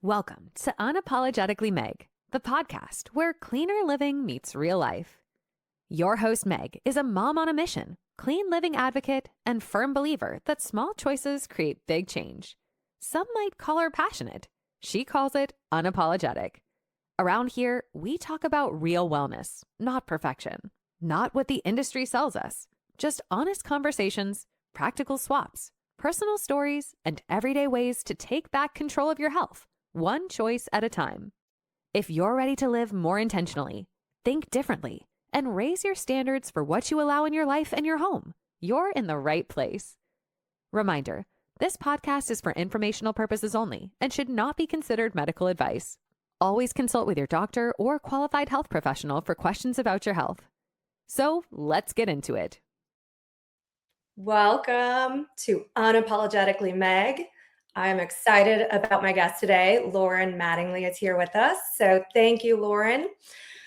Welcome to Unapologetically Meg, the podcast where cleaner living meets real life. Your host, Meg, is a mom on a mission, clean living advocate, and firm believer that small choices create big change. Some might call her passionate. She calls it unapologetic. Around here, we talk about real wellness, not perfection, not what the industry sells us, just honest conversations, practical swaps, personal stories, and everyday ways to take back control of your health, one choice at a time. If you're ready to live more intentionally, think differently, and raise your standards for what you allow in your life and your home, you're in the right place. Reminder, this podcast is for informational purposes only and should not be considered medical advice. Always consult with your doctor or qualified health professional for questions about your health. So let's get into it. Welcome to Unapologetically Meg. I am excited about my guest today. Loren Mattingly is here with us. So thank you, Loren.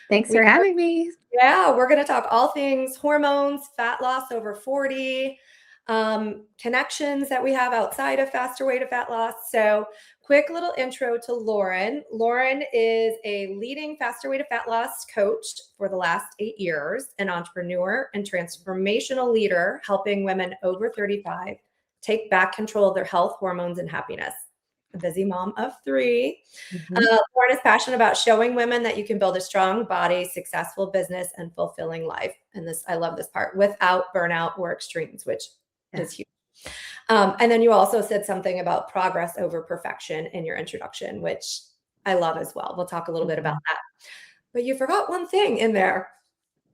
Thanks for having me. Yeah, we're going to talk all things hormones, fat loss over 40, connections that we have outside of faster way to fat loss. So quick little intro to Loren. Loren is a leading faster way to fat loss coach for the last 8 years, an entrepreneur and transformational leader, helping women over 35 take back control of their health, hormones, and happiness. A busy mom of 3. Lauren is passionate about showing women that you can build a strong body, successful business, and fulfilling life. And this, I love this part, without burnout or extremes, which is huge. And then you also said something about progress over perfection in your introduction, which I love as well. We'll talk a little bit about that. But you forgot one thing in there.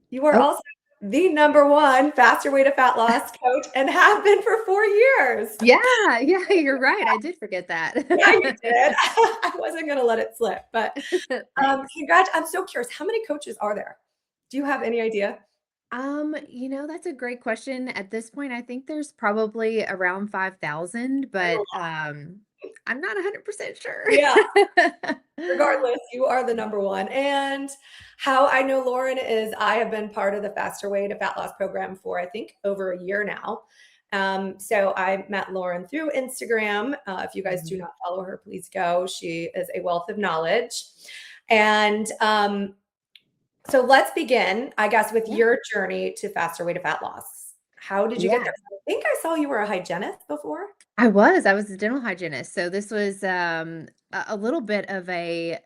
You are also the #1 faster way to fat loss coach and have been for 4 years. Yeah, you're right. I did forget that. Yeah, you did. I wasn't going to let it slip, but congrats. I'm so curious. How many coaches are there? Do you have any idea? That's a great question. At this point, I think there's probably around 5,000, but I'm not 100% sure. Yeah. Regardless, you are the #1. And how I know Loren is I have been part of the Faster Way to Fat Loss program for, I think, over a year now. So I met Loren through Instagram. If you guys do not follow her, please go. She is a wealth of knowledge. And so let's begin, I guess, with your journey to faster way to fat loss. How did you get there? I think I saw you were a hygienist before. I was a dental hygienist. So this was a little bit of a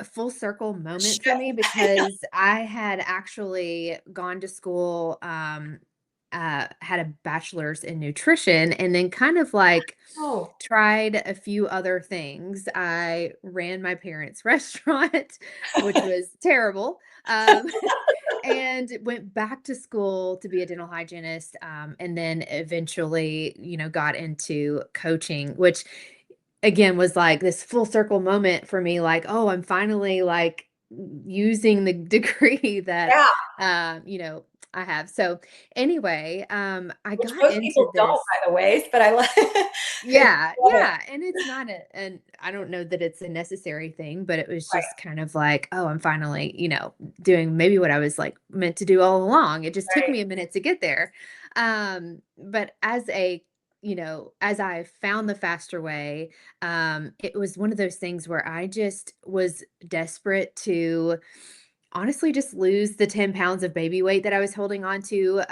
full circle moment for me because I had actually gone to school, had a bachelor's in nutrition, and then kind of like tried a few other things. I ran my parents' restaurant, which was terrible. And went back to school to be a dental hygienist, and then eventually, got into coaching, which again was like this full circle moment for me, like, oh, I'm finally like using the degree that I have. So anyway, I Which got most into people this. don't, by the way, but I like Yeah, and it's not and I don't know that it's a necessary thing, but it was just kind of like, oh, I'm finally, doing maybe what I was like meant to do all along. It just took me a minute to get there. But as I found the faster way, it was one of those things where I just was desperate to honestly just lose the 10 pounds of baby weight that I was holding on to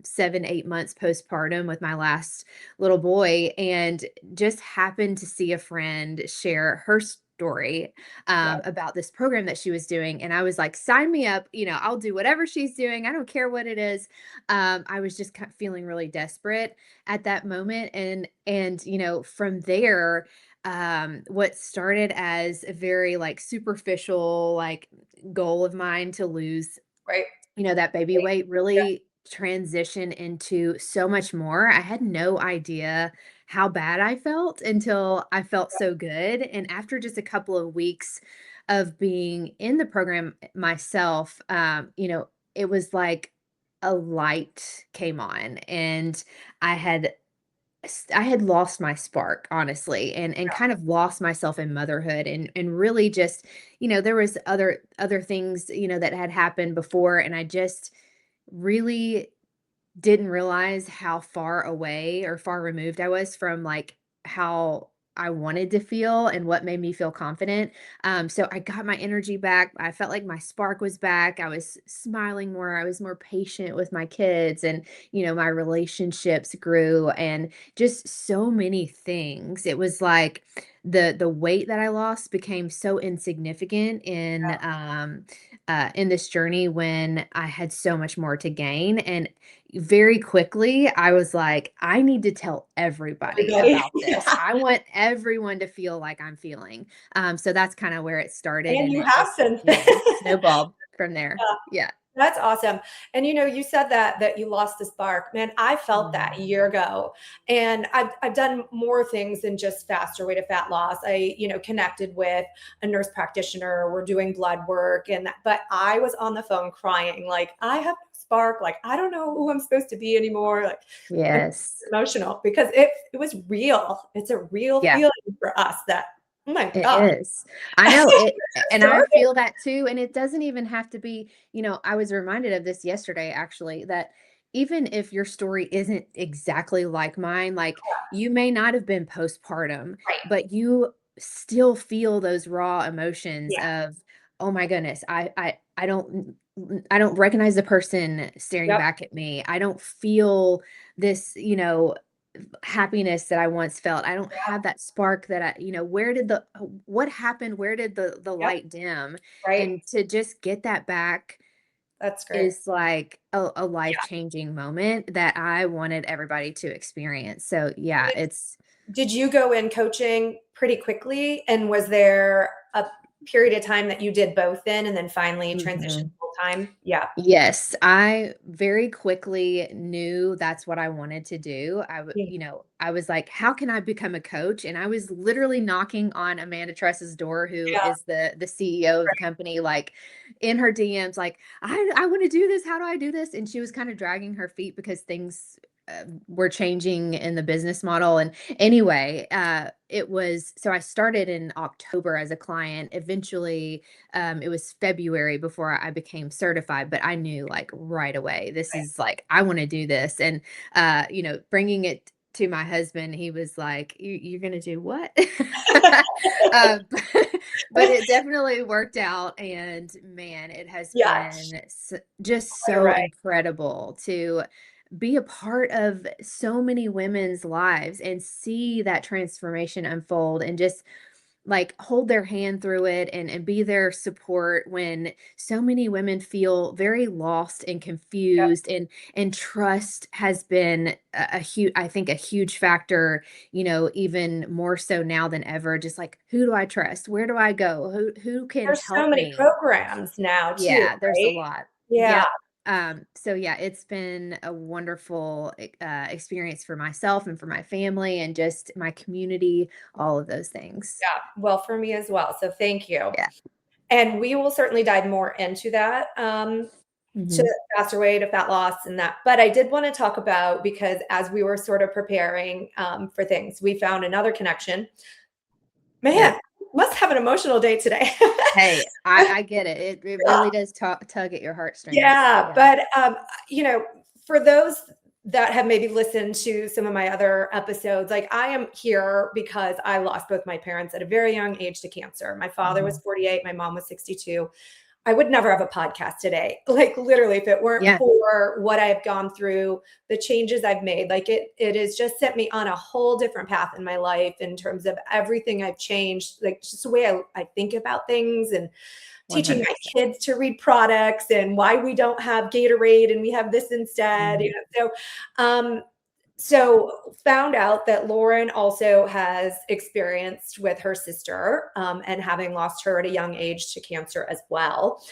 7, 8 months postpartum with my last little boy, and just happened to see a friend share her story about this program that she was doing. And I was like, sign me up, I'll do whatever she's doing. I don't care what it is. I was just kind of feeling really desperate at that moment. And from there, what started as a very like superficial like goal of mine to lose that baby weight really transitioned into so much more. I had no idea how bad I felt until I felt so good. And after just a couple of weeks of being in the program myself, it was like a light came on, and I had I had lost my spark, honestly, and kind of lost myself in motherhood, and really just, there was other things, that had happened before, and I just really didn't realize how far away or far removed I was from like how I wanted to feel and what made me feel confident. So I got my energy back. I felt like my spark was back. I was smiling more. I was more patient with my kids, and my relationships grew, and just so many things. It was like the weight that I lost became so insignificant in this journey when I had so much more to gain. And very quickly, I was like, I need to tell everybody Everybody. about this. Yeah. I want everyone to feel like I'm feeling. So that's kind of where it started. And And you it have just, since then. snowballed from there. Yeah. That's awesome. And you said that you lost the spark. Man, I felt that a Mhm. year ago. And I've done more things than just faster way to fat loss. I, connected with a nurse practitioner. We're doing blood work but I was on the phone crying, like, I have no spark, like I don't know who I'm supposed to be anymore. Like I'm Yes. emotional because it was real. It's a real Yeah. feeling for us that, oh my It God. is. I know it, and I Started. feel that too. And it doesn't even have to be, I was reminded of this yesterday, actually, that even if your story isn't exactly like mine, like you may not have been postpartum, Right. but you still feel those raw emotions Yeah. of, oh my goodness, I don't recognize the person staring Yep. back at me. I don't feel this, happiness that I once felt. I don't have that spark that what happened? Where did the Yep. light dim? Right. And to just get that back That's great. is like a Yeah. life-changing moment that I wanted everybody to experience. So yeah, it's Did you go in coaching pretty quickly? And was there a period of time that you did both in and then finally transitioned mhm. full time? Yeah. Yes, I very quickly knew that's what I wanted to do. Yeah. I was like, how can I become a coach? And I was literally knocking on Amanda Tress's door, who Yeah. is the CEO of the company, like in her DMs, like, I want to do this. How do I do this? And she was kind of dragging her feet because things were changing in the business model. And anyway, so I started in October as a client. Eventually, it was February before I became certified, but I knew like right away, this is like, I want to do this. And, bringing it to my husband, he was like, you're going to do what? uh, but it definitely worked out. And man, it has Yes. been just Right so away. incredible to be a part of so many women's lives and see that transformation unfold, and just like hold their hand through it, and be their support when so many women feel very lost and Yep. confused, and trust has been a huge, I think, a huge factor, even more so now than ever. Just like, who do I trust? Where do I go? Who can There's so help many me? programs now too, Yeah, there's a right? lot. Yeah. Yep. So yeah, it's been a wonderful experience for myself and for my family and just my community, all of those things. Yeah. Well, for me as well. So thank you. Yeah. And we will certainly dive more into that. To Hmm. faster way to fat loss and that. But I did want to talk about, because as we were sort of preparing for things, we found another connection. Yeah. Man, must have an emotional day today. Hey, I get it. It really does tug at your heartstrings. Yeah, Yeah. but for those that have maybe listened to some of my other episodes, like I am here because I lost both my parents at a very young age to cancer. My father was Mhm. 48, my mom was 62. I would never have a podcast today. Like literally, if it weren't Yeah. for what I've gone through, the changes I've made, like it has just set me on a whole different path in my life in terms of everything I've changed, like just the way I think about things, and teaching my 100%. kids to read products and why we don't have Gatorade and we have this instead. Mhm. So so found out that Loren also has experienced with her sister, and having lost her at a young age to cancer as well.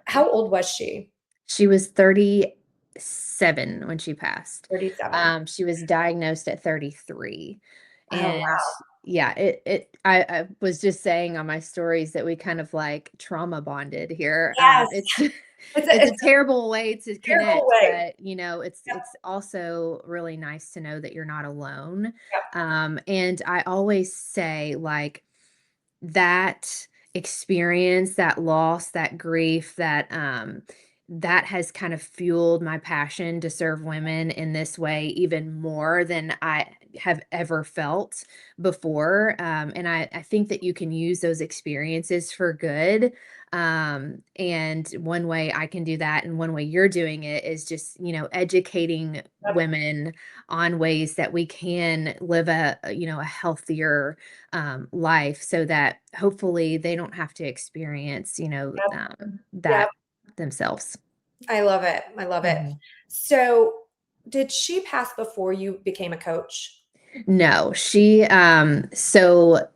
How old was she? She was 37 when she passed. 37. She was diagnosed at 33. Oh, And wow. yeah, I was just saying on my stories that we kind of like trauma bonded here. Yes. It's It's it's a a terrible way to terrible connect, way. but it's Yep. it's also really nice to know that you're not alone. Yep. And I always say, like, that experience, that loss, that grief, that has kind of fueled my passion to serve women in this way even more than I have ever felt before. And I think that you can use those experiences for good. And one way I can do that, and one way you're doing it, is just, educating women on ways that we can live a healthier life, so that hopefully they don't have to experience, Yep. that Yep. themselves. I love it. I love it. Mhm. So, did she pass before you became a coach? No, so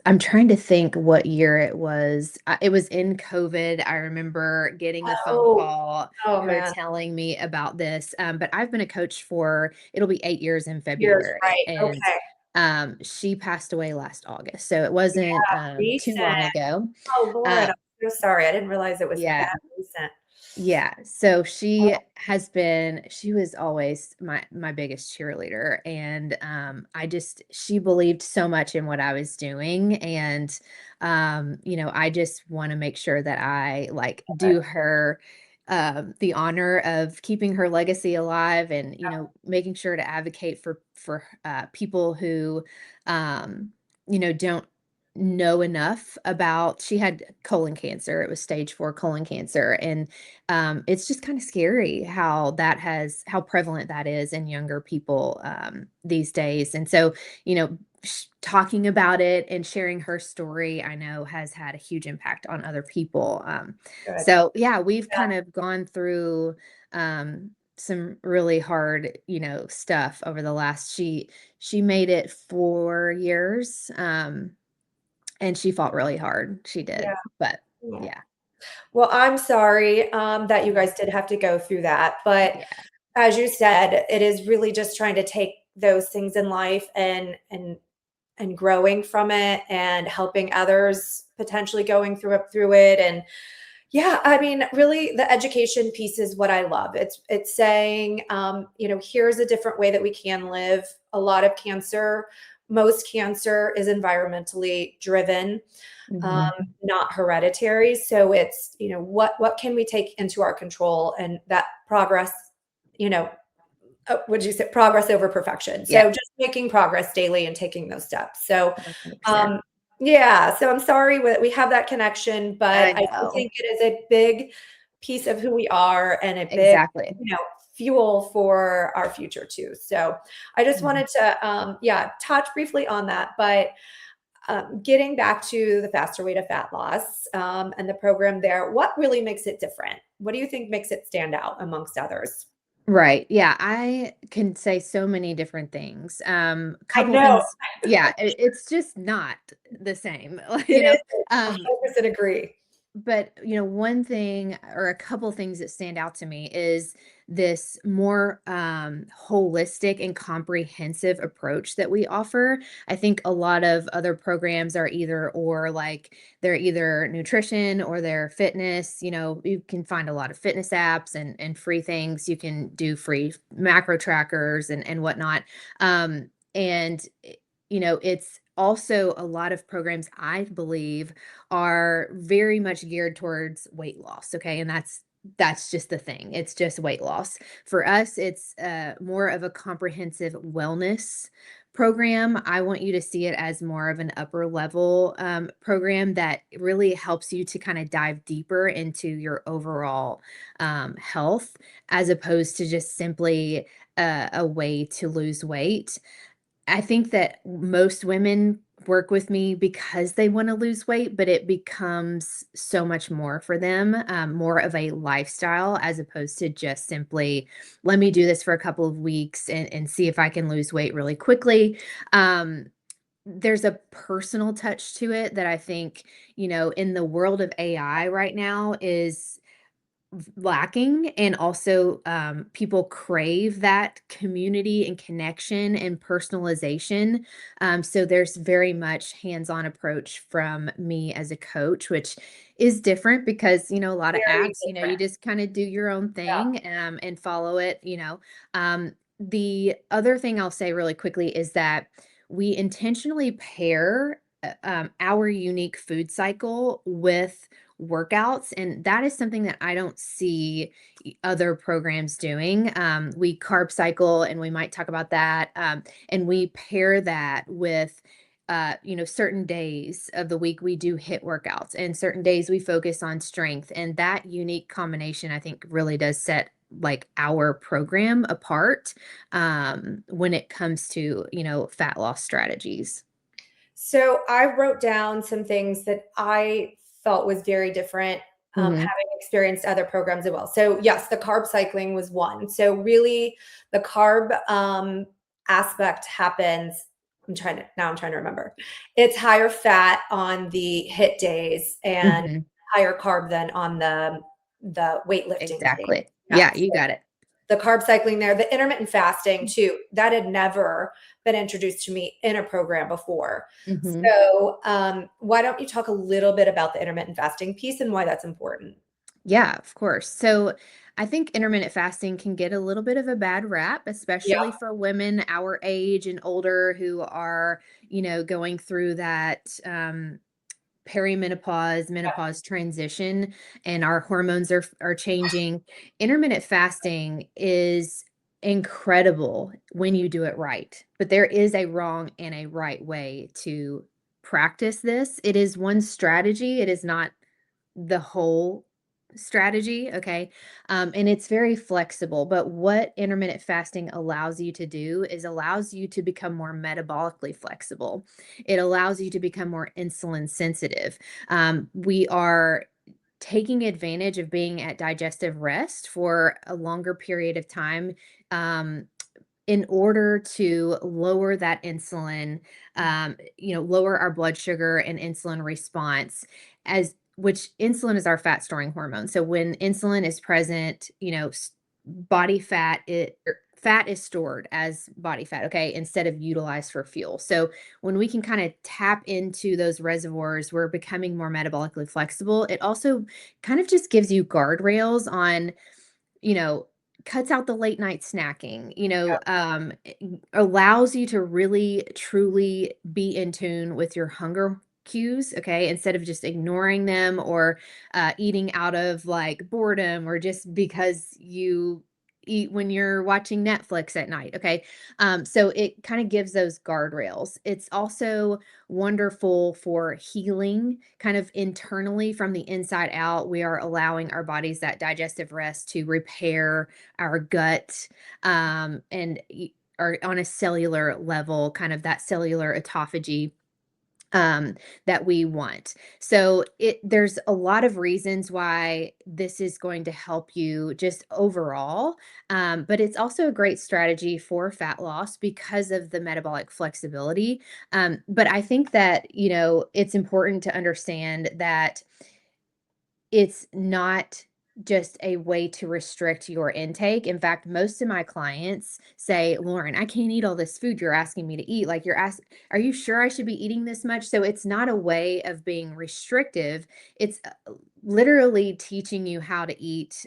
I'm trying to think what year it was. It was in COVID. I remember getting a phone Oh, call, oh her man. telling me about this. But I've been a coach for, it'll be 8 years in Years, February. right. And Okay. she passed away last August. So it wasn't too long Recent. ago. Oh, Lauren, Uh, I'm so sorry. I didn't realize it was yeah. that recent. Yeah, so Oh, she was always my biggest cheerleader, and she believed so much in what I was doing, and I just want to make sure that I like do her the honor of keeping her legacy alive, and making sure to advocate for people who don't know enough about. She had colon cancer. It was stage 4 colon cancer, and it's just kind of scary how prevalent that is in younger people these days. And so, talking about it and sharing her story, I know has had a huge impact on other people. good. So yeah, we've Yeah. kind of gone through some really hard, stuff over the last. She made it 4 years, and she fought really hard. She did, Yeah. but Yeah. yeah, Well, I'm sorry that you guys did have to go through that. But yeah. as you said, it is really just trying to take those things in life and growing from it and helping others potentially going through it. And yeah, I mean, really the education piece is what I love. It's saying, here's a different way that we can live. A lot of cancer, most cancer is environmentally driven, um, Mhm. not hereditary. So it's, what can we take into our control, and that progress, you know, would you say progress over perfection? Yeah, So just making progress daily and taking those steps. So, 100%. um, yeah. So I'm sorry we have that connection, but I I do know. think it is a big piece of who we are and a big, Exactly. fuel for our future too. So I just Mhm. wanted to, touch briefly on that, but getting back to the faster way to fat loss and the program there, what really makes it different? What do you think makes it stand out amongst others? Right. Yeah, I can say so many different things. I Couple know things. Yeah, it's just not the same. it is. Um, 100% agree. but one thing or a couple things that stand out to me is this more holistic and comprehensive approach that we offer. I think a lot of other programs are either or, like they're either nutrition or they're fitness. You can find a lot of fitness apps and free things. You can do free macro trackers and whatnot. And it's also a lot of programs, I believe, are very much geared towards weight loss. Okay. And that's just the thing. It's just weight loss. For us, it's more of a comprehensive wellness program. I want you to see it as more of an upper level program that really helps you to kind of dive deeper into your overall health, as opposed to just simply a way to lose weight. I think that most women work with me because they want to lose weight, but it becomes so much more for them, more of a lifestyle, as opposed to just simply, let me do this for a couple of weeks and see if I can lose weight really quickly. Um, there's a personal touch to it that I think, in the world of AI right now is lacking. And also people crave that community and connection and personalization. So there's very much hands-on approach from me as a coach, which is different because a lot of Very apps, you different. just kind of do your own Yeah. thing and follow it. The other thing I'll say really quickly is that we intentionally pair our unique food cycle with workouts. And that is something that I don't see other programs doing. We carb cycle, and we might talk about that. And we pair that with certain days of the week we do hit workouts, and certain days we focus on strength. And that unique combination, I think, really does set like our program apart when it comes to, fat loss strategies. So I wrote down some things that I felt was very different, Mhm. having experienced other programs as well. So yes, the carb cycling was one. So really the carb aspect happens. I'm trying to remember. It's higher fat on the HIIT days and Mhm. higher carb than on the weightlifting days. Exactly. Yeah. Yeah, you got it. The carb cycling there, the intermittent fasting too, that had never been introduced to me in a program before. Mhm. So why don't you talk a little bit about the intermittent fasting piece and why that's important? Yeah, of course. So I think intermittent fasting can get a little bit of a bad rap, Yeah. especially for women our age and older who are, going through that perimenopause, menopause transition, and our hormones are changing. Intermittent fasting is incredible when you do it right. But there is a wrong and a right way to practice this. It is one strategy. It is not the whole strategy, okay? And it's very flexible, but what intermittent fasting allows you to do is allows you to become more metabolically flexible. It allows you to become more insulin sensitive. We are taking advantage of being at digestive rest for a longer period of time, in order to lower that insulin, lower our blood sugar and insulin response, as which insulin is our fat storing hormone. So when insulin is present, body fat, fat is stored as body fat, okay, instead of utilized for fuel. So when we can kind of tap into those reservoirs, we're becoming more metabolically flexible. It also kind of just gives you guardrails on, you know, cuts out the late night snacking, allows you to really truly be in tune with your hunger cues, okay, instead of just ignoring them or eating out of like boredom or just because you eat when you're watching Netflix at night, okay. So it kind of gives those guardrails. It's also wonderful for healing kind of internally from the inside out. We are allowing our bodies that digestive rest to repair our gut, or on a cellular level, kind of that cellular autophagy that we want. So there's a lot of reasons why this is going to help you just overall. But it's also a great strategy for fat loss because of the metabolic flexibility. But I think that, it's important to understand that it's not just a way to restrict your intake. In fact, most of my clients say, Loren, I can't eat all this food you're asking me to eat. Like are you sure I should be eating this much? So it's not a way of being restrictive. It's literally teaching you how to eat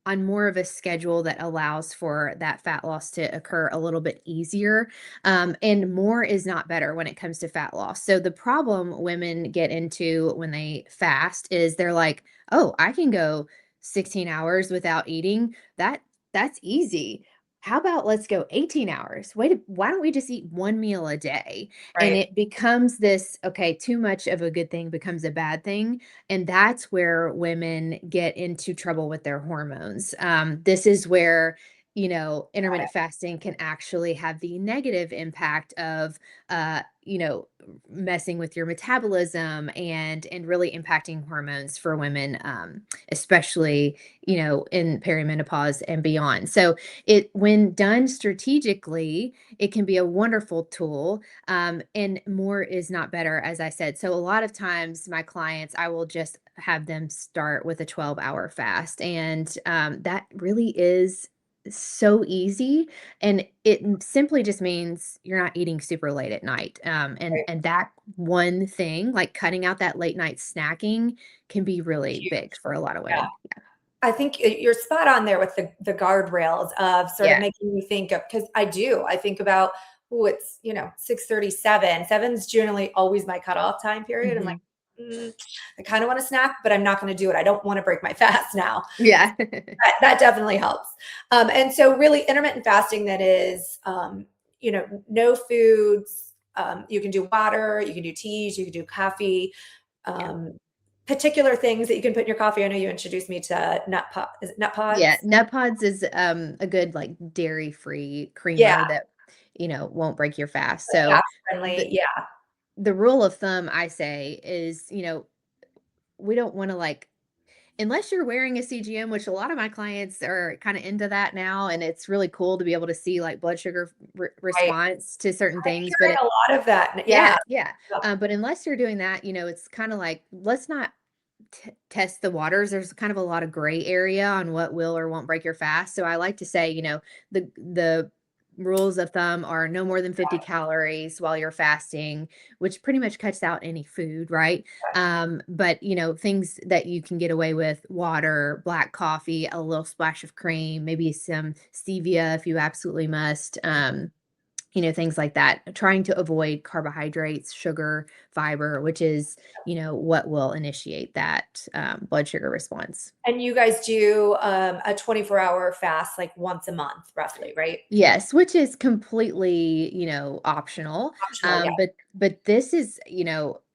on more of a schedule that allows for that fat loss to occur a little bit easier. And more is not better when it comes to fat loss. So the problem women get into when they fast is they're like, oh, I can go 16 hours without eating. That's easy. How about let's go 18 hours? Why don't we just eat one meal a day? And Right. it becomes this, okay, too much of a good thing becomes a bad thing. And that's where women get into trouble with their hormones. This is where, intermittent fasting can actually have the negative impact of, messing with your metabolism and really impacting hormones for women, especially, in perimenopause and beyond. So when done strategically, it can be a wonderful tool. And more is not better, as I said. So a lot of times my clients, I will just have them start with a 12-hour fast. And that really is so easy. And it simply just means you're not eating super late at night. And that one thing, like cutting out that late night snacking, can be really Huge. big for a lot of Yeah. women. I think you're spot on there with the guardrails of sort of Yeah. making me think of, because I think about, oh, it's 6:37. Seven's generally always my cutoff time period. I'm like, Mhm. I kind of want to snack, but I'm not going to do it. I don't want to break my fast now. Yeah. That definitely helps. And so really intermittent fasting, that is, no foods. You can do water, you can do teas, you can do coffee, particular things that you can put in your coffee. I know you introduced me to nut pod. Is it nut pods? Yeah, nut pods is a good like dairy-free Yeah, creamer that won't break your fast. So fast friendly. the Yeah, the rule of thumb I say is, we don't want to like unless you're wearing a CGM, which a lot of my clients are kind of into that now, and it's really cool to be able to see like blood sugar right. response to certain I'm things. But hearing a lot of that. yeah, Yeah, yeah. But unless you're doing that, it's kind of like let's not test the waters. There's kind of a lot of gray area on what will or won't break your fast. So I like to say, the rules of thumb are no more than 50 calories while you're fasting, which pretty much cuts out any food, right? But things that you can get away with: water, black coffee, a little splash of cream, maybe some stevia if you absolutely must. Things like that. Trying to avoid carbohydrates, sugar, fiber, which is, what will initiate that blood sugar response. and you guys do a 24-hour fast like once a month, roughly, right? Yes, which is completely, optional. Optional, yeah. But this is,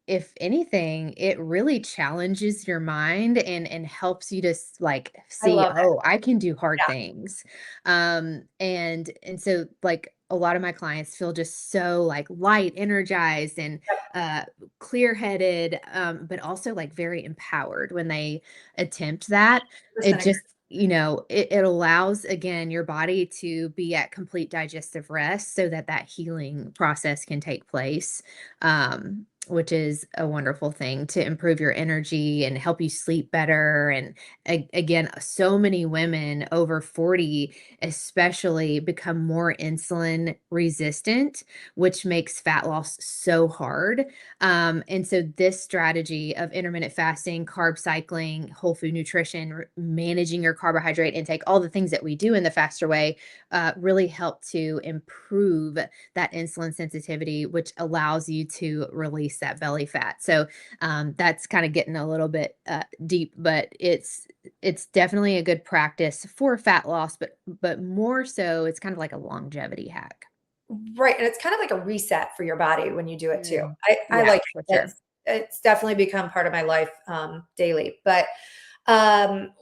if anything, it really challenges your mind and helps you to like I see, love it. oh, I can do hard Yeah. things. And so like a lot of my clients feel just so like light, energized, and uh clear-headed, but also like very empowered when they attempt that. It 100% agree. just it allows again your body to be at complete digestive rest so that that healing process can take place, which is a wonderful thing to improve your energy and help you sleep better. And again, so many women over 40 especially become more insulin resistant, which makes fat loss so hard. And so this strategy of intermittent fasting, carb cycling, whole food nutrition, managing your carbohydrate intake, all the things that we do in the faster way, really help to improve that insulin sensitivity, which allows you to release that belly fat. So that's kind of getting a little bit deep, but it's definitely a good practice for fat loss, but more so, it's kind of like a longevity hack. Right, and it's kind of like a reset for your body when you do it too. Mm, I yeah, like for it. sure. It's definitely become part of my life, daily. But,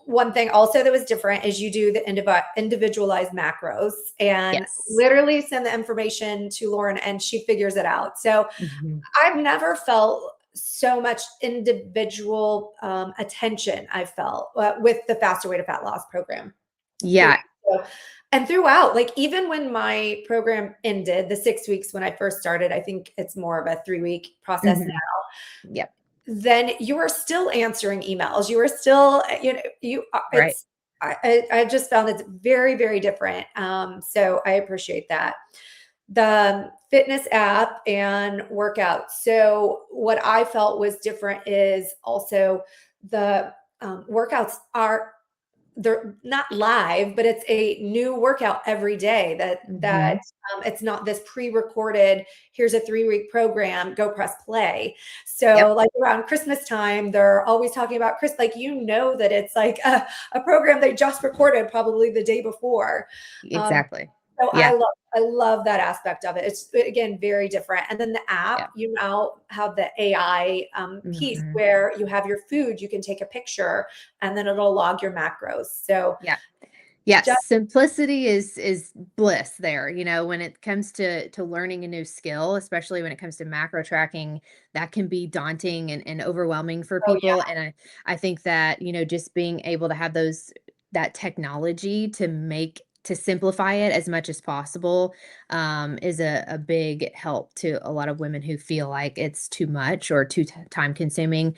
one thing also that was different is you do the individualized macros and Yes. literally send the information to Lauren and she figures it out. So, Mhm. I've never felt so much individual, attention I felt, with the Faster Way to Fat Loss program. Period. Yeah. So, and throughout, like even when my program ended, the 6 weeks when I first started, I think it's more of a 3-week process Mhm. now. Yep. Then you are still answering emails. You are still, Right. I just found it's very, very different. So I appreciate that. The fitness app and workouts. So what I felt was different is also the workouts are, they're not live, but it's a new workout every day that Mhm. it's not this pre-recorded, here's a 3-week program, go press play. Yep. So like around Christmas time, they're always talking about like, that it's like a program they just recorded probably the day before. Um, Exactly. so Yeah. I love that aspect of it. It's again very different. And then the app, Yeah. you now have the AI piece Mhm. where you have your food, you can take a picture and then it'll log your macros. So Yeah. Yes, just simplicity is bliss there. When it comes to learning a new skill, especially when it comes to macro tracking, that can be daunting and overwhelming for oh yeah, people. And I think that, just being able to have that technology to simplify it as much as possible, is a big help to a lot of women who feel like it's too much or too time consuming.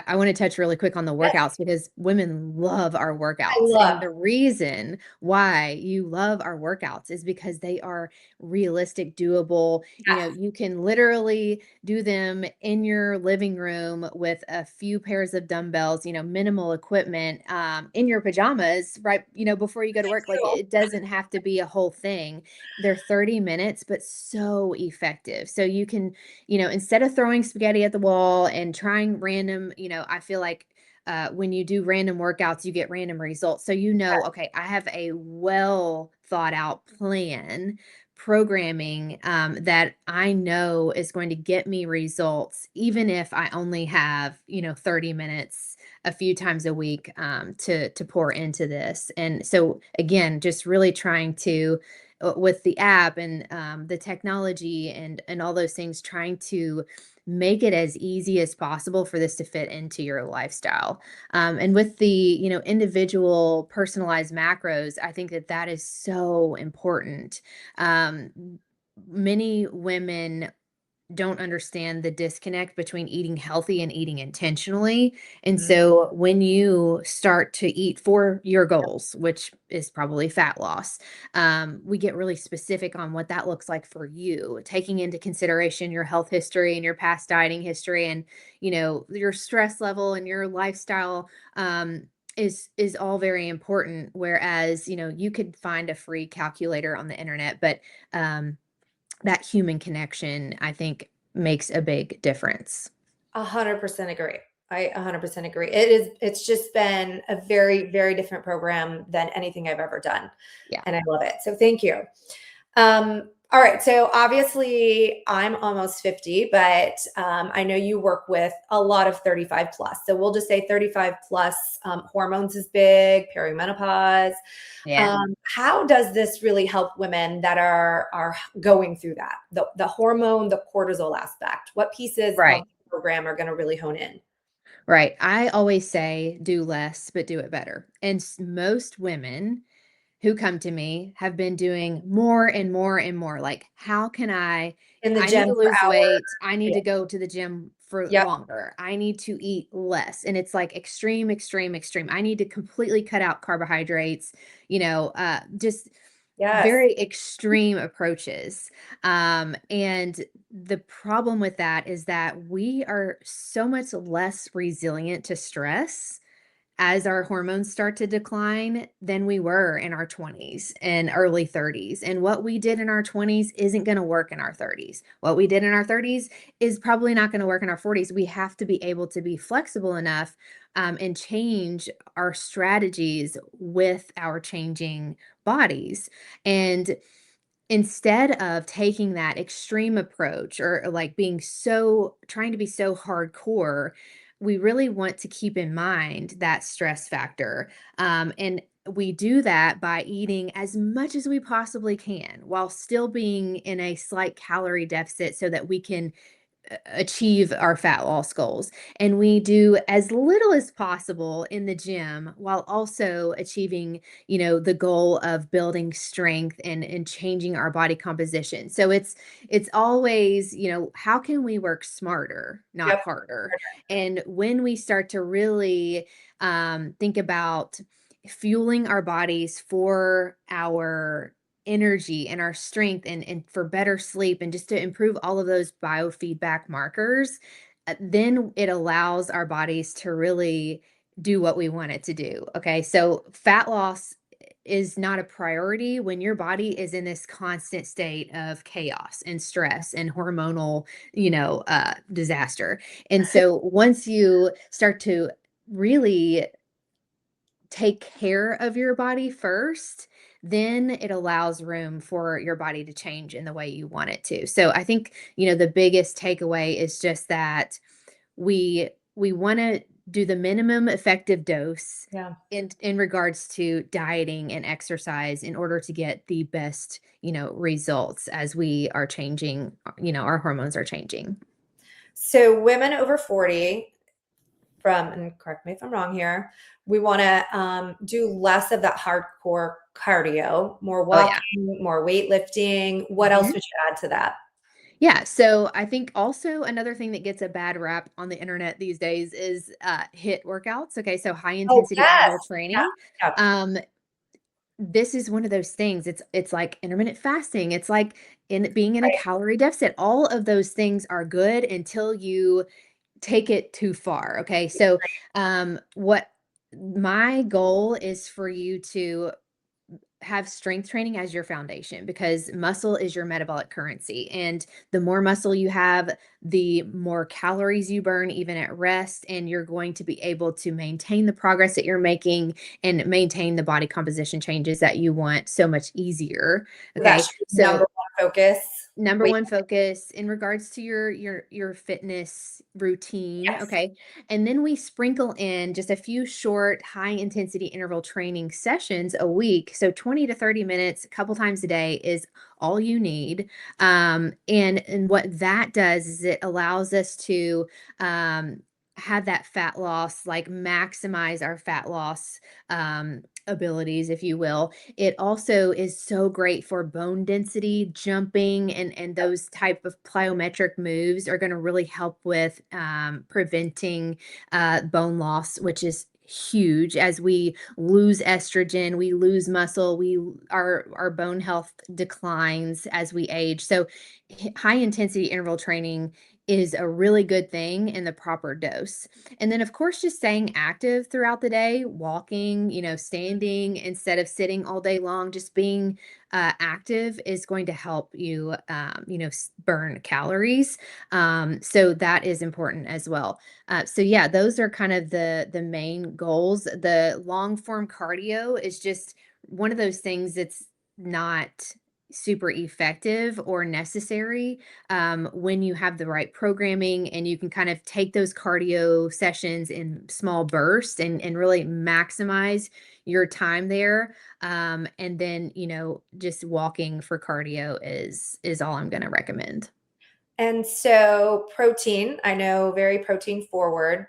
I want to touch really quick on the workouts because women love our workouts. love. And the reason why you love our workouts is because they are realistic, doable. You know, Yes. you can literally do them in your living room with a few pairs of dumbbells, you know, minimal equipment, in your pajamas, right? You know, before you go to work, like it doesn't have to be a whole thing. They're 30 minutes, but so effective. So you can, you know, instead of throwing spaghetti at the wall and trying random, you know, I feel like when you do random workouts, you get random results. So, you know, okay, I have a well thought out plan programming that I know is going to get me results, even if I only have, you know, 30 minutes a few times a week to pour into this. And so, again, just really trying to with the app and the technology and all those things, trying to make it as easy as possible for this to fit into your lifestyle. And with the, you know, individual personalized macros, I think that that is so important. Um, Many women don't understand the disconnect between eating healthy and eating intentionally. And Mhm. so when you start to eat for your goals, which is probably fat loss, we get really specific on what that looks like for you, taking into consideration your health history and your past dieting history and, you know, your stress level and your lifestyle. Is all very important. Whereas, you know, you could find a free calculator on the internet, but that human connection, I think, makes a big difference. 100% agree. I 100% agree. It's just been a very, very different program than anything I've ever done. Yeah. And I love it. So thank you. All right. So obviously I'm almost 50, but I know you work with a lot of 35 plus. So we'll just say 35 plus. Hormones is big, perimenopause. Yeah. How does this really help women that are going through that? The hormone, the cortisol aspect. What pieces of Right. the program are going to really hone in? Right. I always say do less, but do it better. And most women who come to me have been doing more and more and more. Like, how can In the I need gym to for lose hours. weight. I need Yeah. to go to the gym for Yep. longer. I need to eat less. And it's like extreme, extreme, extreme. I need to completely cut out carbohydrates, you know, just Yes. very extreme approaches. And the problem with that is that we are so much less resilient to stress as our hormones start to decline than we were in our 20s and early 30s. And what we did in our 20s isn't going to work in our 30s. What we did in our 30s is probably not going to work in our 40s. We have to be able to be flexible enough and change our strategies with our changing bodies. And instead of taking that extreme approach or like being so trying to be so hardcore, we really want to keep in mind that stress factor. And we do that by eating as much as we possibly can while still being in a slight calorie deficit so that we can achieve our fat loss goals. And we do as little as possible in the gym while also achieving, you know, the goal of building strength and changing our body composition. So it's always, you know, how can we work smarter, not Yep. harder? And when we start to really think about fueling our bodies for our energy and our strength and for better sleep and just to improve all of those biofeedback markers, then it allows our bodies to really do what we want it to do. Okay. So fat loss is not a priority when your body is in this constant state of chaos and stress and hormonal, you know, disaster. And so once you start to really take care of your body first, then it allows room for your body to change in the way you want it to. So I think, you know, the biggest takeaway is just that we want to do the minimum effective dose Yeah. in regards to dieting and exercise in order to get the best, you know, results as we are changing, you know, our hormones are changing. So women over 40, and correct me if I'm wrong here, we want to do less of that hardcore cardio, more Oh yeah. walking, more weightlifting. What else Mhm. would you add to that? Yeah. So I think also another thing that gets a bad rap on the internet these days is HIIT workouts. Okay. So high Oh, intensity yes. interval Yeah. training. Yeah. Um, this is one of those things. It's like intermittent fasting. It's like in being in a Right. calorie deficit. All of those things are good until you take it too far. Okay. So what my goal is for you to have strength training as your foundation, because muscle is your metabolic currency. And the more muscle you have, the more calories you burn, even at rest. And you're going to be able to maintain the progress that you're making and maintain the body composition changes that you want so much easier. So that Okay. should be So, number 1 focus. number Wait. one focus in regards to your fitness routine. Yes. Okay. And then we sprinkle in just a few short high intensity interval training sessions a week. So 20 to 30 minutes a couple times a day is all you need. And what that does is it allows us to have that fat loss, like maximize our fat loss abilities, if you will. It also is so great for bone density, jumping, and those type of plyometric moves are going to really help with preventing bone loss, which is huge. As we lose estrogen, we lose muscle, our bone health declines as we age. So high intensity interval training is a really good thing in the proper dose. And then, of course, just staying active throughout the day, walking, standing instead of sitting all day long, just being active is going to help you, burn calories. So that is important as well. So yeah, those are kind of the main goals. The long form cardio is just one of those things that's not super effective or necessary when you have the right programming, and you can kind of take those cardio sessions in small bursts and really maximize your time there. And then, just walking for cardio is all I'm going to recommend. And so protein, I know, very protein forward.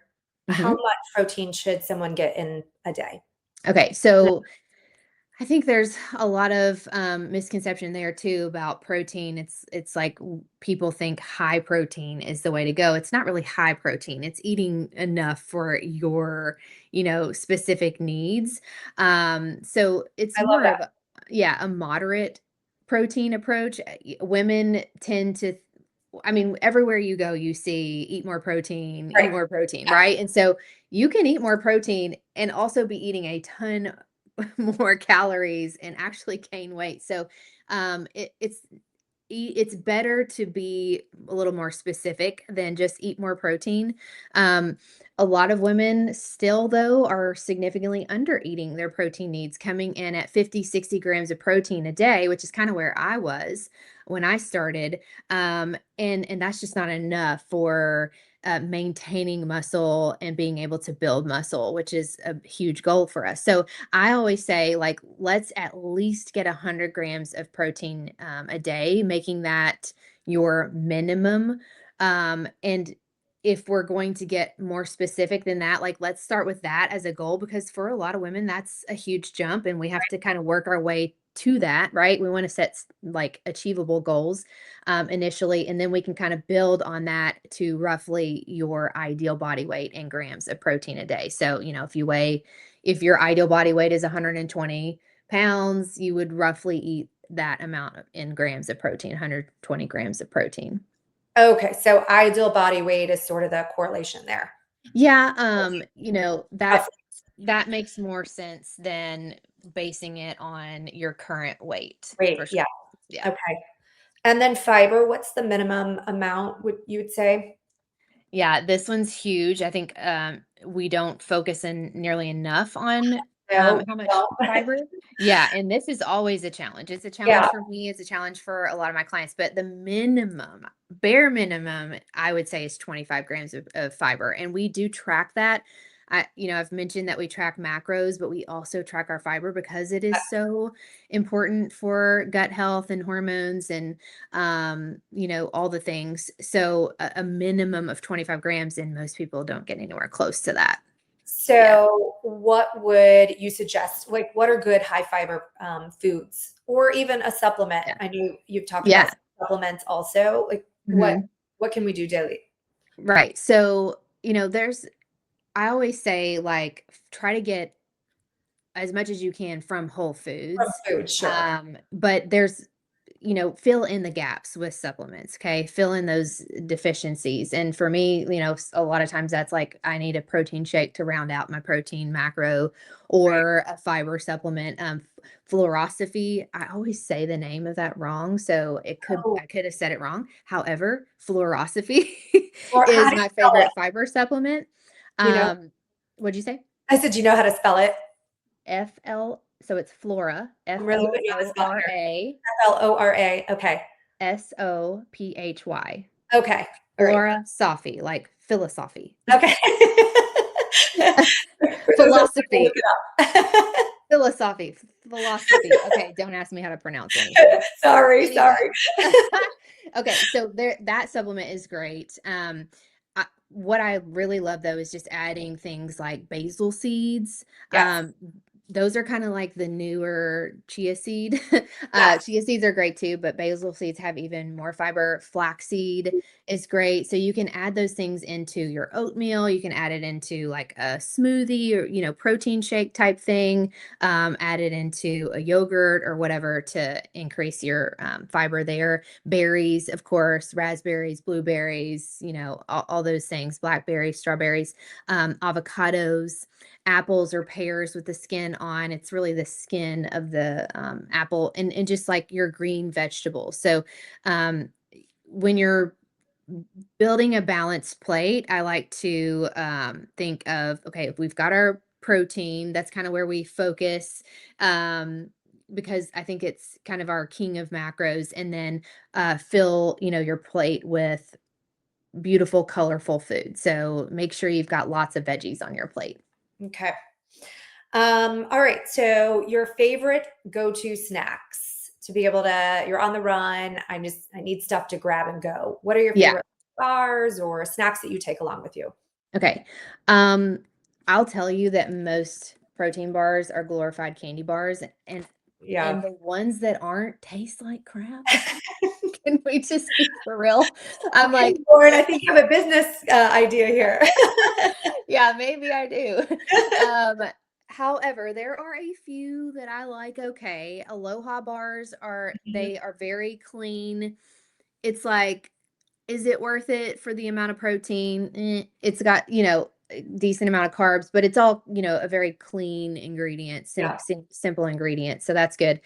How Mhm. much protein should someone get in a day? Okay, so I think there's a lot of misconception there too about protein. It's like people think high protein is the way to go. It's not really high protein. It's eating enough for your, specific needs. So it's I love more that. of a moderate protein approach. Women tend to, I mean, everywhere you go, you see Right. eat more protein, Yeah. right? And so you can eat more protein and also be eating a ton more calories and actually gain weight. So it's better to be a little more specific than just eat more protein. Um, a lot of women still, though, are significantly under eating their protein needs, coming in at 50, 60 grams of protein a day, which is kind of where I was when I started. And that's just not enough for maintaining muscle and being able to build muscle, which is a huge goal for us. So I always say, like, let's at least get 100 grams of protein a day, making that your minimum. And if we're going to get more specific than that, like, let's start with that as a goal, because for a lot of women, that's a huge jump, and we have to kind of work our way to that, right? We want to set like achievable goals initially, and then we can kind of build on that to roughly your ideal body weight in grams of protein a day. So, if your ideal body weight is 120 pounds, you would roughly eat that amount in grams of protein, 120 grams of protein. Okay, so ideal body weight is sort of the correlation there. Yeah, that Roughly. that makes more sense than basing it on your current weight for Wait, sure. yeah. Yeah. Okay. And then fiber, what's the minimum amount would you would say? Yeah, this one's huge. I think we don't focus in nearly enough on No, how much don't. fiber. Yeah, and this is always a challenge. It's a challenge Yeah. for me. It's a challenge for a lot of my clients. But the minimum, bare minimum, I would say is 25 grams of fiber, and we do track that. I've mentioned that we track macros, but we also track our fiber because it is so important for gut health and hormones and all the things. So a minimum of 25 grams, and most people don't get anywhere close to that. So yeah. So what would you suggest? Like, what are good high fiber foods or even a supplement? Yeah. I know you've talked about Yeah. supplements also. Like, What Mhm. what can we do daily? Right. So, I always say, like, try to get as much as you can from Whole From Foods. food, sure. But there's, fill in the gaps with supplements. Okay. Fill in those deficiencies. And for me, a lot of times that's like, I need a protein shake to round out my protein macro Right. or a fiber supplement. Fluorosophy, I always say the name of that wrong. So Oh, I could have said it wrong. However, fluorosophy or how is do you my spell it? favorite fiber supplement. Do you know? What'd you say? I said, "Do you know how to spell it?" So it's Flora, I'm really putting you on the spot here. Flora. Okay. Sophy. Okay. All right. Flora Sophy, like philosophy. Okay. For those that wanna look Philosophy. it up. Philosophy. Okay, don't ask me how to pronounce anything. Sorry, Anyway. sorry. Okay, so that supplement is great. What I really love though is just adding things like basil seeds. Yes, Those are kind of like the newer chia seed. yes. Chia seeds are great too, but basil seeds have even more fiber. Flaxseed is great. So you can add those things into your oatmeal. You can add it into like a smoothie or, protein shake type thing. Add it into a yogurt or whatever to increase your fiber there. Berries, of course, raspberries, blueberries, all those things, blackberries, strawberries, avocados, apples or pears with the skin on. It's really the skin of the apple and just like your green vegetables. So um, when you're building a balanced plate, I like to think of, okay, if we've got our protein, that's kind of where we focus. Because I think it's kind of our king of macros, and then fill your plate with beautiful, colorful food. So make sure you've got lots of veggies on your plate. Okay. All right. So your favorite go-to snacks to be able to, you're on the run. I need stuff to grab and go. What are your Yeah. favorite bars or snacks that you take along with you? Okay. I'll tell you that most protein bars are glorified candy bars, and Yeah. the ones that aren't taste like crap. Can we just be for real? I'm Okay, like, Lauren, I think you have a business idea here. yeah, maybe I do. Um, However, there are a few that I like. Okay, Aloha bars Mhm. they are very clean. It's like, is it worth it for the amount of protein? It's got, a decent amount of carbs, but it's all, a very clean ingredient, Yeah. simple ingredient. So that's good.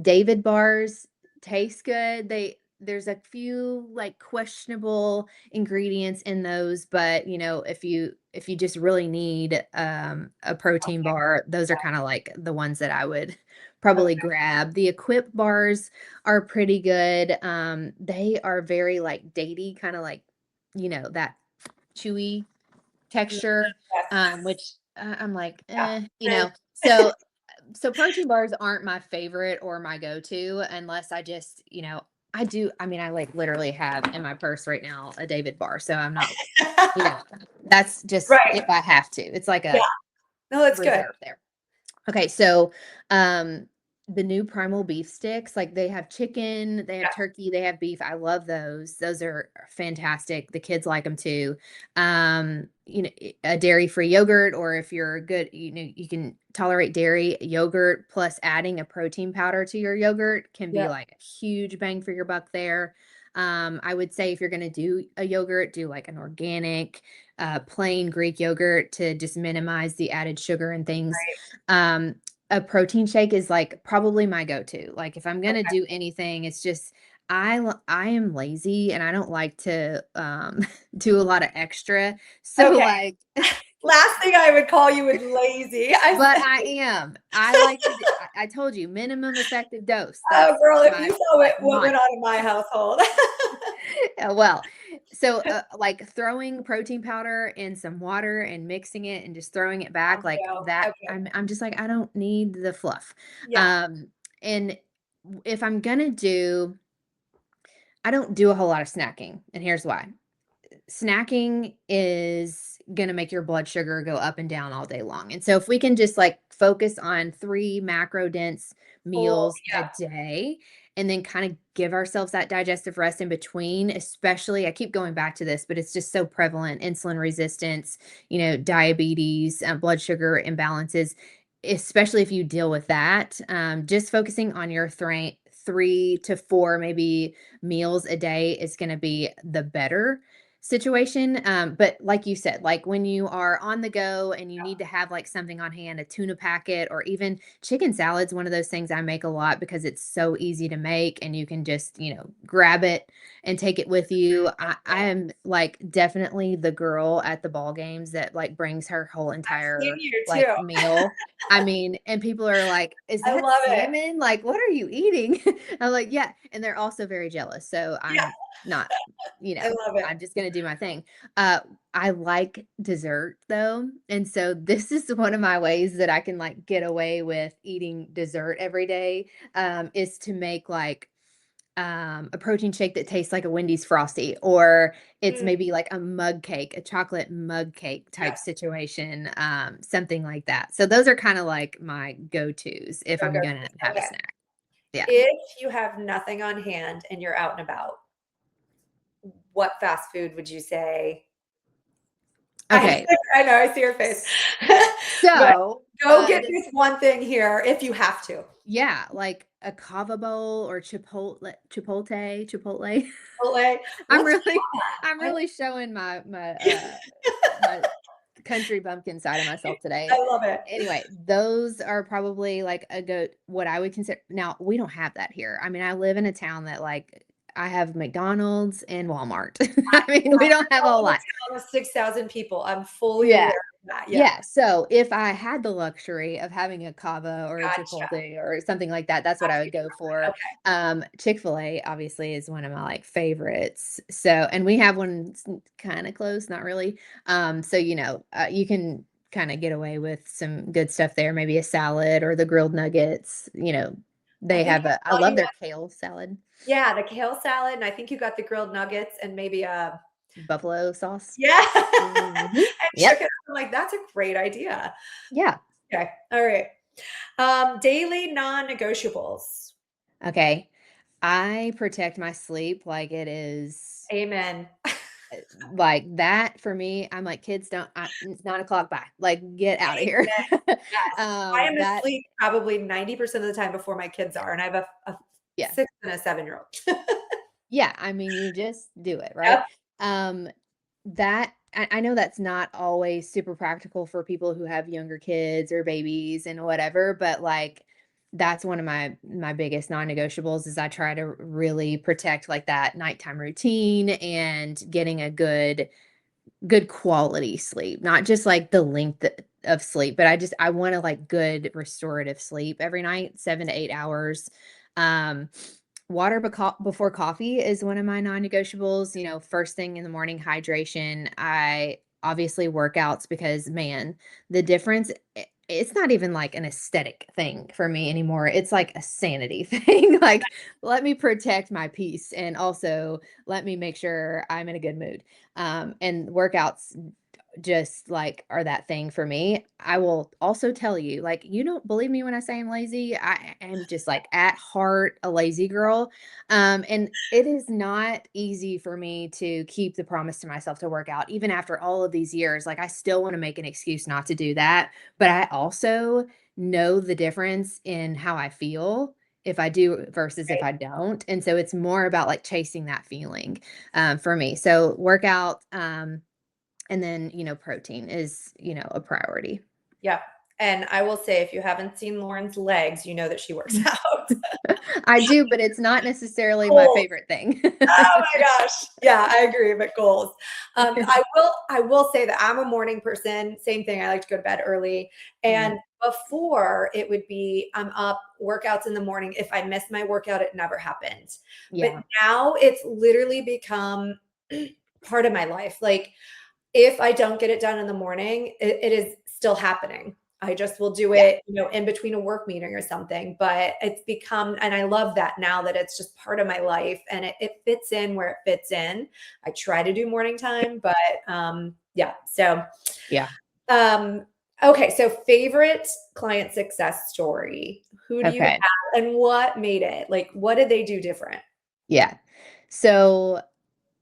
David bars taste good. There's a few like questionable ingredients in those, but if you just really need a protein bar, those are kind of like the ones that I would probably Okay. grab. The Equip bars are pretty good. They are very like datey, kind of like, that chewy Mm, texture, yes. which I'm like, Yeah. So, protein bars aren't my favorite or my go-to unless I just, I mean, I like literally have in my purse right now a David bar. So I'm not, you know, that's just Right. if I have to. It's like Yeah. a No, that's good. reserve there. Okay, so um the new primal beef sticks, like they have chicken, they have Yeah. turkey, they have beef. I love those. Those are fantastic. The kids like them too. A dairy-free yogurt, or if you're good, you can tolerate dairy, yogurt plus adding a protein powder to your yogurt can be Yeah. like a huge bang for your buck there. I would say if you're going to do a yogurt, do like an organic, plain Greek yogurt to just minimize the added sugar and things. Right. Um, a protein shake is like probably my go-to. Like if I'm gonna Okay. do anything, it's just I am lazy and I don't like to do a lot of extra. So Okay. like, Last thing I would call you is lazy. but I am. I like to do, I told you minimum effective dose. Oh, That's girl, if you my saw like what went mantra. on in my household. Yeah, well, so like throwing protein powder in some water and mixing it and just throwing it back like No. that. Okay. I'm just like, I don't need the fluff. Yeah. And if I'm gonna do, I don't do a whole lot of snacking, and here's why. Snacking is going to make your blood sugar go up and down all day long. And so if we can just like focus on 3 macro dense Oh, meals a yeah. day and then kind of give ourselves that digestive rest in between, especially, I keep going back to this, but it's just so prevalent, insulin resistance, diabetes, blood sugar imbalances, especially if you deal with that. Just focusing on your 3 to 4 maybe meals a day is going to be the better situation. But like you said, like when you are on the go and you need to have like something on hand, a tuna packet, or even chicken salad's one of those things I make a lot because it's so easy to make and you can just, grab it and take it with you. I am like definitely the girl at the ball games that like brings her whole I've seen entire you like too. meal. I mean, and people are like, is I that love it. salmon? Like, what are you eating? I'm like, yeah. And they're also very jealous. So Yeah, I'm not, I love it. I'm just going to do my thing. I like dessert though. And so this is one of my ways that I can like get away with eating dessert every day, is to make like a protein shake that tastes like a Wendy's Frosty, or it's Mm, maybe like a mug cake, a chocolate mug cake yeah, type situation, something like that. So those are kind of like my go-tos if so I'm good. gonna have a Okay. snack. Yeah. If you have nothing on hand and you're out and about, what fast food would you say? I Okay. I know, I see your face. But So, go get this this one thing here if you have to. yeah, like a kava bowl or chipotle. Chipotle. I'm What's really I'm I really showing my country bumpkin side of myself today. I love it. Anyway, those are probably like what I would consider. Now, we don't have that here. I mean, I live in a town that like I have McDonald's and Walmart. I mean, we don't have a whole lot. Almost 6,000 people. I'm fully aware Yeah. of that. Yeah. Yeah, so if I had the luxury of having a Cava or a Gotcha. Chipotle or something like that, that's what Got I you. would go for. Okay. Chick-fil-A obviously is one of my like favorites. So, and we have one kind of close, not really. So you can kind of get away with some good stuff there, maybe a salad or the grilled nuggets. I They think have I I saw love you their at kale salad, the kale salad, and I think you got the grilled nuggets and maybe buffalo sauce. yeah, Mhm. and Yep. chicken. I'm like, that's a great idea. Yeah. Okay. All right. Daily non-negotiables. Okay. I protect my sleep like it is Amen. like that for me. I'm like, kids don't, it's 9 o'clock, bye. Like, get out of here. Amen. Yes. I am That, asleep probably 90% of the time before my kids are, and I have a yeah. 6 and a 7-year-old. Yeah. I mean, you just do it, right? Yep. Um, that, I know that's not always super practical for people who have younger kids or babies and whatever, but like, that's one of my biggest non-negotiables is I try to really protect like that nighttime routine and getting a good quality sleep, not just like the length of sleep, but I want to like good restorative sleep every night, 7 to 8 hours. Um, water before coffee is one of my non-negotiables. First thing in the morning, hydration. I obviously workouts because man, the difference. It's not even like an aesthetic thing for me anymore. It's like a sanity thing. Like, let me protect my peace and also let me make sure I'm in a good mood. And workouts just like are that thing for me. I will also tell you, like, you don't believe me when I say I'm lazy. I am just like at heart a lazy girl. And it is not easy for me to keep the promise to myself to work out, even after all of these years. Like, I still want to make an excuse not to do that. But I also know the difference in how I feel if I do versus if Right. I don't. And so it's more about like chasing that feeling for me. So workout, and then, protein is, a priority. Yeah. And I will say, if you haven't seen Lauren's legs, you know that she works out. I do, but it's not necessarily my Goals. favorite thing. Oh my gosh. Yeah, I agree, but goals. I will say that I'm a morning person. Same thing. I like to go to bed early. Mm, And before it would be I'm up workouts in the morning. If I miss my workout, it never happened. But yeah. now it's literally become part of my life. Like if I don't get it done in the morning, it is still happening. I just will do Yeah. it, in between a work meeting or something. But it's become, and I love that now that it's just part of my life and it fits in where it fits in. I try to do morning time, but Yeah. So, Yeah. okay. So favorite client success story, who do you have Okay. and what made it? Like, what did they do different? Yeah. So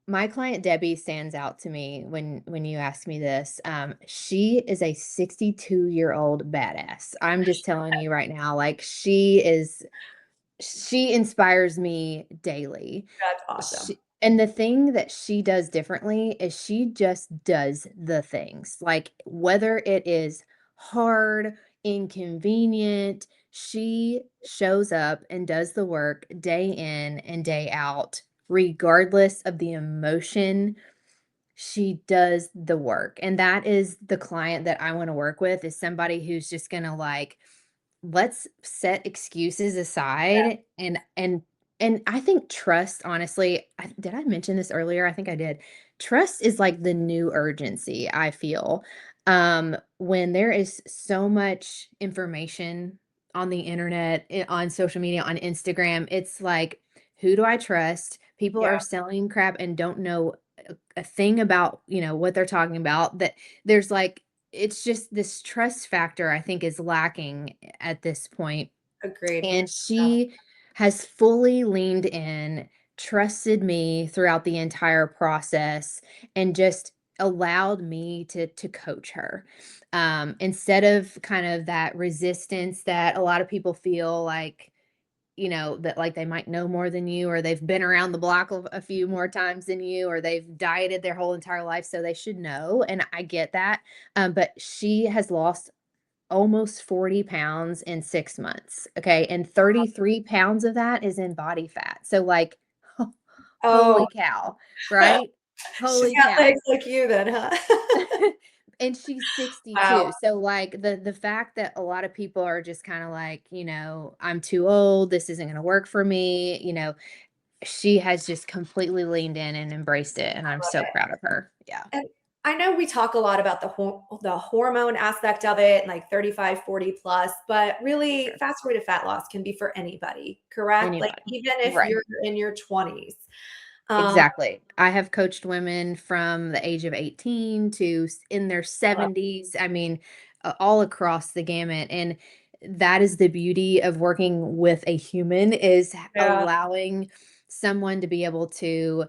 my client Debbie stands out to me when you ask me this. She is a 62-year-old badass. I'm just telling you right now, like she inspires me daily. That's awesome. And the thing that she does differently is she just does the things. Like whether it is hard, inconvenient, she shows up and does the work day in and day out, regardless of the emotion. She does the work. And that is the client that I want to work with, is somebody who's just going to like, let's set excuses aside. And I think trust, honestly, did I mention this earlier? I think I did. Trust is like the new urgency, I feel. When there is so much information on the internet, on social media, on Instagram, it's like, who do I trust? People Yeah, are selling crap and don't know a thing about, what they're talking about. That there's like, it's just this trust factor, I think, is lacking at this point. agreed. And she has fully leaned in, trusted me throughout the entire process, and just allowed me to coach her. Instead of kind of that resistance that a lot of people feel like, that like they might know more than you, or they've been around the block a few more times than you, or they've dieted their whole entire life, so they should know. And I get that. But she has lost almost 40 pounds in 6 months. Okay. And 33 pounds of that is in body fat. So, like, Oh, holy cow, right? she's Holy got cow. legs like you then, huh? And she's Wow. 62. So like the fact that a lot of people are just kind of like, I'm too old, this isn't going to work for me, she has just completely leaned in and embraced it, and I'm Love so it. proud of her. Yeah. And I know we talk a lot about the hormone aspect of it, and like 35, 40 plus, but really Sure. fast weight fat loss can be for anybody, correct? Like Anybody. even if Right. you're in your 20s. Um, Exactly. I have coached women from the age of 18 to in their 70s. I mean, all across the gamut. And that is the beauty of working with a human, is yeah, allowing someone to be able to,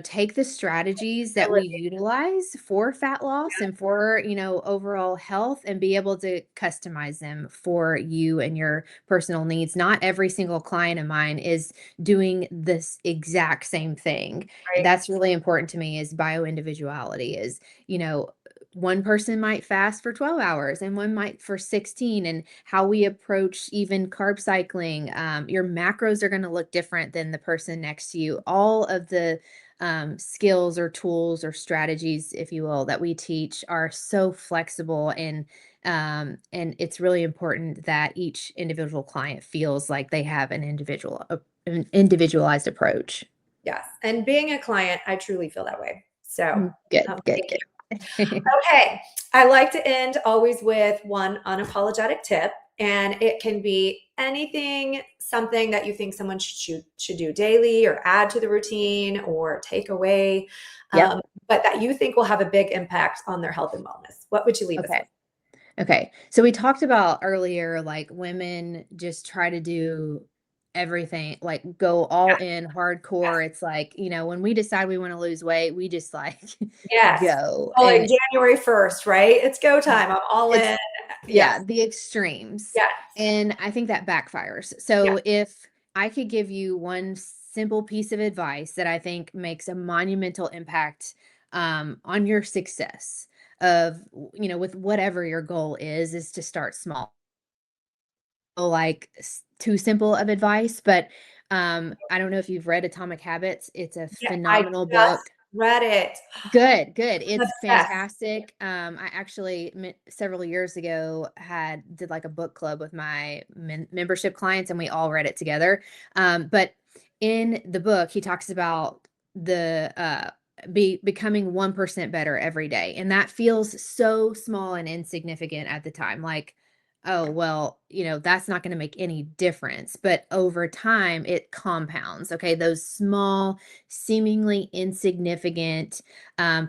take the strategies that we utilize for fat loss and for, overall health, and be able to customize them for you and your personal needs. Not every single client of mine is doing this exact same thing. right. That's really important to me, is bio individuality, is, one person might fast for 12 hours and one might for 16, and how we approach even carb cycling. Your macros are going to look different than the person next to you. All of the skills or tools or strategies, if you will, that we teach are so flexible, and it's really important that each individual client feels like they have an individualized approach. Yes. And being a client, I truly feel that way. So Good, good, thank you. good. Okay. I like to end always with one unapologetic tip, and it can be anything, something that you think someone should do daily or add to the routine or take away, Yep. but that you think will have a big impact on their health and wellness. What would you leave us with? Okay. Okay. So we talked about earlier, like women just try to do everything, like go all in Yes. hardcore. It's like, when we decide we want to lose weight, we just like Yes. go. Oh, like And January 1st, right? It's go time. I'm all it's, in. Yes. yeah, the extremes. Yes. And I think that backfires. Yeah. So if I could give you one simple piece of advice that I think makes a monumental impact on your success of, with whatever your goal is to start small. Like too simple of advice, but I don't know if you've read Atomic Habits. It's a Yeah. I phenomenal just book. read it. Good, good. I'm It's obsessed. fantastic. I actually several years ago did like a book club with my membership clients, and we all read it together. But in the book, he talks about the becoming 1% better every day, and that feels so small and insignificant at the time. Like, oh, well, that's not going to make any difference. But over time, it compounds. Okay. Those small, seemingly insignificant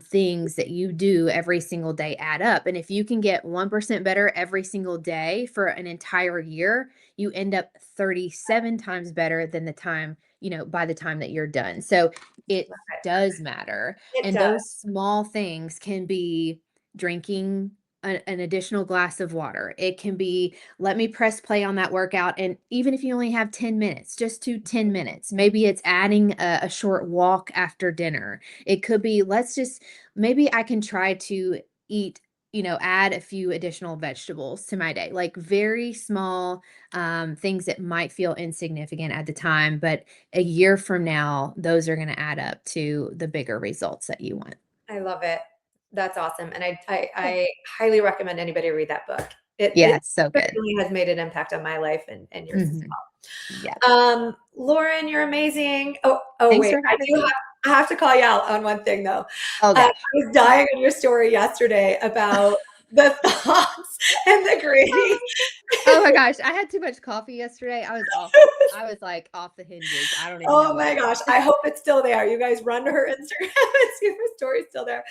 things that you do every single day add up. And if you can get 1% better every single day for an entire year, you end up 37 times better than by the time that you're done. So it does matter. It And does. those small things can be drinking an additional glass of water. It can be, let me press play on that workout. And even if you only have 10 minutes, just to 10 minutes, maybe it's adding a short walk after dinner. It could be, maybe I can try to eat, add a few additional vegetables to my day, like very small things that might feel insignificant at the time. But a year from now, those are going to add up to the bigger results that you want. I love it. That's awesome. And I highly recommend anybody read that book. Yeah, It it's so good. really has made an impact on my life and yours as Mhm. well. Yeah. Loren, you're amazing. Thanks Wait, for having me. I have to call you out on one thing though. Oh I gosh. was dying on your story yesterday about the thoughts and the gravy. Oh my gosh. I had too much coffee yesterday. I was like off the hinges. I don't even know Oh what my gosh. happened. I hope it's still there. You guys run to her Instagram and see if her story's still there.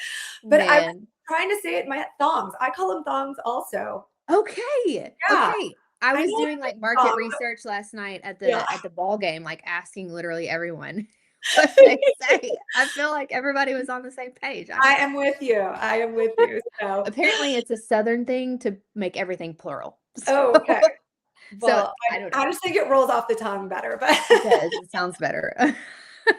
But I was Man. trying to say it, my thongs. I call them thongs also. Okay. Yeah. Okay. I I was know doing it's like a market thong, but research last night at yeah. the ball game, like asking literally everyone what they say. I feel like everybody was on the same page. I I don't know. am with you. I am with you. So, Apparently it's a Southern thing to make everything plural. oh, okay. So Well, I don't I know. just think it rolls off the tongue better, but It does. It sounds better. This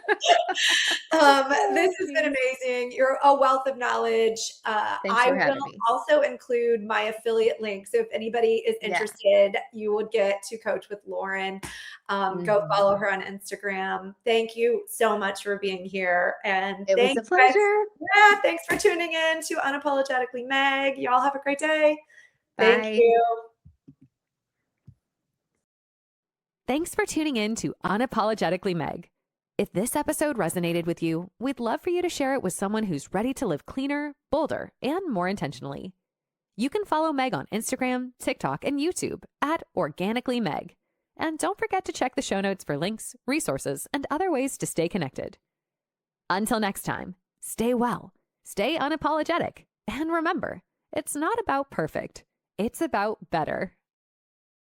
Oh, has been geez. amazing. You're a wealth of knowledge. Thanks I for will having me. also include my affiliate link. So if anybody is Yeah. interested, you would get to coach with Loren. Go Mhm. follow her on Instagram. Thank you so much for being here. And It was thank a you guys. pleasure. Yeah, thanks for tuning in to Unapologetically Meg. Y'all have a great day. Thank Bye. you. Thanks for tuning in to Unapologetically Meg. If this episode resonated with you, we'd love for you to share it with someone who's ready to live cleaner, bolder, and more intentionally. You can follow Meg on Instagram, TikTok, and YouTube at Organically Meg. And don't forget to check the show notes for links, resources, and other ways to stay connected. Until next time, stay well, stay unapologetic, and remember, it's not about perfect, it's about better.